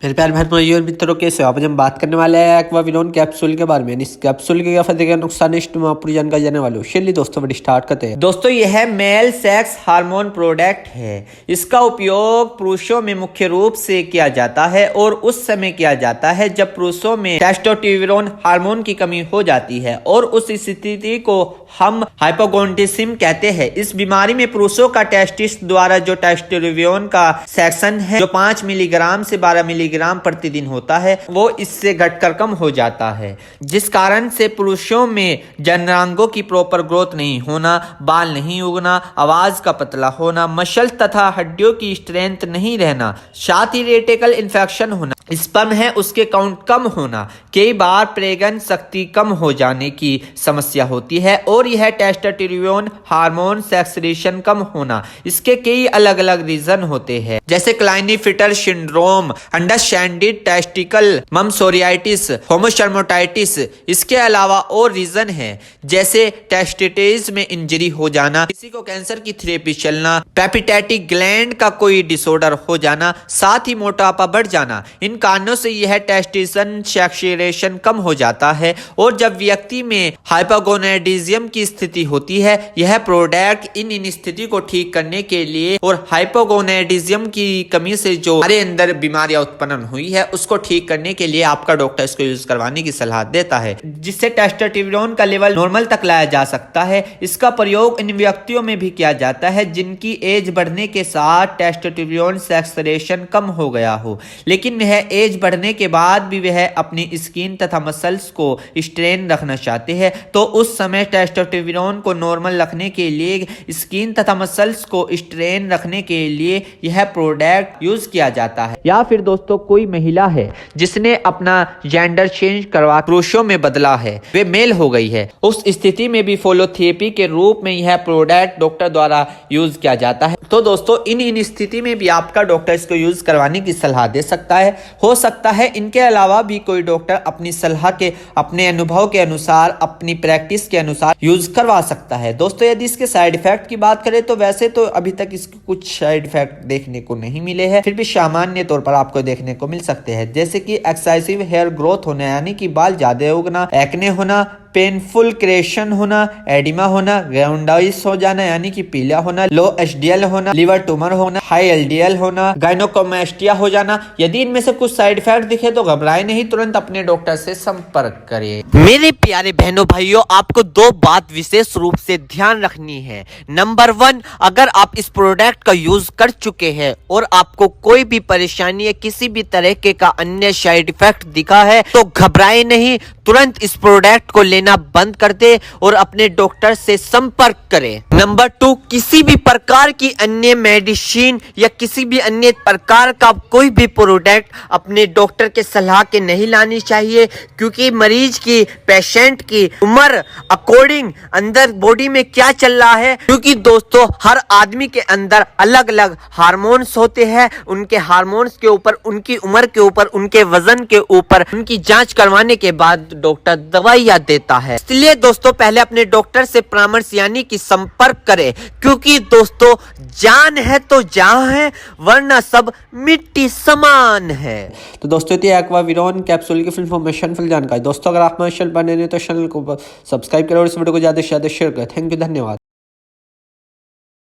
मेरे प्यार भाई और मित्रों, कैसे हो आप? आज हम बात करने वाले हैं एक्वाविनोन कैप्सूल के बारे में। इस कैप्सूल के क्या फायदे क्या नुकसान है, इस मैं पूरी जानकारी जाने वाले हूँ। चलिए दोस्तों बड़ी स्टार्ट करते हैं। दोस्तों यह मेल सेक्स हार्मोन प्रोडक्ट है। इसका उपयोग पुरुषों में मुख्य रूप से किया जाता है और उस समय किया जाता है जब पुरुषों में टेस्टोस्टेरोन हार्मोन की कमी हो जाती है और उस स्थिति को हम हाइपोगोनाडिज्म कहते हैं। इस बीमारी में पुरुषों का टेस्टिस द्वारा जो टेस्टोस्टेरोन का सेक्शन है जो 5 मिलीग्राम से 12 मिलीग्राम प्रतिदिन होता है वो इससे घटकर कम हो जाता है, जिस कारण से पुरुषों में जननांगों की प्रॉपर ग्रोथ नहीं होना, बाल नहीं उगना, आवाज का पतला होना, मसल तथा हड्डियों की स्ट्रेंथ नहीं रहना, साथ ही रेटिकल इन्फेक्शन होना, स्पर्म है उसके काउंट कम होना, कई बार प्रेग्नेंट शक्ति कम हो जाने की समस्या होती है और यह टेस्टोस्टेरोन हार्मोन सेक्रेशन कम होना। इसके कई अलग अलग रीजन होते हैं, जैसे क्लाइनेफिटर सिंड्रोम, अंडरस्टैंडेड टेस्टिकल ममसोरियाटिस, होमोसर्मोटाइटिस। इसके अलावा और रीजन है जैसे टेस्टिस में इंजरी हो जाना, किसी को कैंसर की थेरेपी चलना, पेपिटेटिक ग्लैंड का कोई डिसऑर्डर हो जाना, साथ ही मोटापा बढ़ जाना। इन कारणों से यह टेस्टिसन सैचुरेशन कम हो जाता है और जब व्यक्ति में हाइपोगोनाडिज्म की स्थिति होती है, यह प्रोडक्ट इन स्थिति को ठीक करने के लिए और हाइपोगोनाडिज्म की कमी से जो हमारे अंदर बीमारियां उत्पन्न हुई है उसको ठीक करने के लिए आपका डॉक्टर इसको यूज करवाने की सलाह देता है, जिससे टेस्टोस्टेरोन का लेवल नॉर्मल तक लाया जा सकता है। इसका प्रयोग इन व्यक्तियों में भी किया जाता है जिनकी एज बढ़ने के साथ टेस्टोस्टेरोन सेक्रेशन कम हो गया हो, लेकिन वह एज बढ़ने के बाद भी वह अपनी स्किन तथा मसल्स को स्ट्रेन रखना चाहते हैं, तो उस समय टेस्टोस्टेरोन को नॉर्मल रखने के लिए, स्किन तथा मसल्स को स्ट्रेन रखने के लिए यह प्रोडक्ट यूज किया जाता है। या फिर दोस्तों कोई महिला है जिसने अपना जेंडर चेंज करवा पुरुषों में बदला है, वे मेल हो गई है, उस स्थिति में भी फोलोथेरेपी के रूप में यह प्रोडक्ट डॉक्टर द्वारा यूज किया जाता है। तो दोस्तों इन स्थिति में भी आपका डॉक्टर इसको यूज करवाने की सलाह दे सकता है। हो सकता है इनके अलावा भी कोई डॉक्टर अपनी सलाह के, अपने अनुभव के अनुसार, अपनी प्रैक्टिस के अनुसार यूज करवा सकता है। दोस्तों यदि इसके साइड इफेक्ट की बात करें तो वैसे तो अभी तक इसके कुछ साइड इफेक्ट देखने को नहीं मिले हैं, फिर भी सामान्य तौर पर आपको देखने को मिल सकते हैं, जैसे कि एक्सेसिव हेयर ग्रोथ होना यानी कि बाल ज्यादा उगना, एक्ने होना, पेनफुल क्रेशन होना, एडिमा होना, ग्राउंडाइस हो जाना यानी कि पीला होना, लो एचडीएल होना, लिवर ट्यूमर होना, हाई एलडीएल होना, गायनोकोमेस्टिया हो जाना। यदि इनमें से कुछ साइड इफेक्ट दिखे तो घबराए नहीं, तुरंत अपने डॉक्टर से संपर्क करें। मेरे प्यारे बहनों भाइयों, आपको दो बात विशेष रूप से ध्यान रखनी है। नंबर 1, अगर आप इस प्रोडक्ट का यूज कर चुके हैं और आपको कोई भी परेशानी या किसी भी तरह का अन्य साइड इफेक्ट दिखा है तो घबराए नहीं, तुरंत इस प्रोडक्ट को लेना बंद कर दे और अपने डॉक्टर से संपर्क करें। नंबर 2, किसी भी प्रकार की अन्य मेडिसिन या किसी भी अन्य प्रकार का कोई भी प्रोडक्ट अपने डॉक्टर के सलाह के नहीं लानी चाहिए, क्योंकि मरीज की, पेशेंट की उम्र अकॉर्डिंग अंदर बॉडी में क्या चल रहा है, क्योंकि दोस्तों हर आदमी के अंदर अलग अलग हार्मोन्स होते हैं। उनके हार्मोन्स के ऊपर, उनकी उम्र के ऊपर, उनके वजन के ऊपर उनकी जांच करवाने के बाद डॉक्टर दवाइयां देता है। इसलिए दोस्तों पहले अपने डॉक्टर से परामर्श यानी कि संपर्क करें, क्योंकि दोस्तों जान है तो जहां है, वरना सब मिट्टी समान है। तो दोस्तों ये एक्वाविनोन कैप्सूल की फुल इन्फॉर्मेशन, फुल जानकारी। दोस्तों अगर आप हमारे चैनल पर नए हैं तो चैनल को सब्सक्राइब करें और इस वीडियो को ज्यादा से ज्यादा शेयर करें। थैंक यू, धन्यवाद।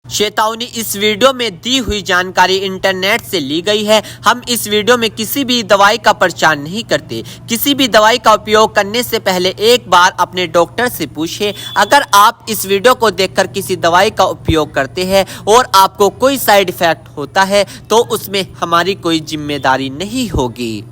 चेतावनी, इस वीडियो में दी हुई जानकारी इंटरनेट से ली गई है। हम इस वीडियो में किसी भी दवाई का प्रचार नहीं करते। किसी भी दवाई का उपयोग करने से पहले एक बार अपने डॉक्टर से पूछें। अगर आप इस वीडियो को देखकर किसी दवाई का उपयोग करते हैं और आपको कोई साइड इफेक्ट होता है तो उसमें हमारी कोई जिम्मेदारी नहीं होगी।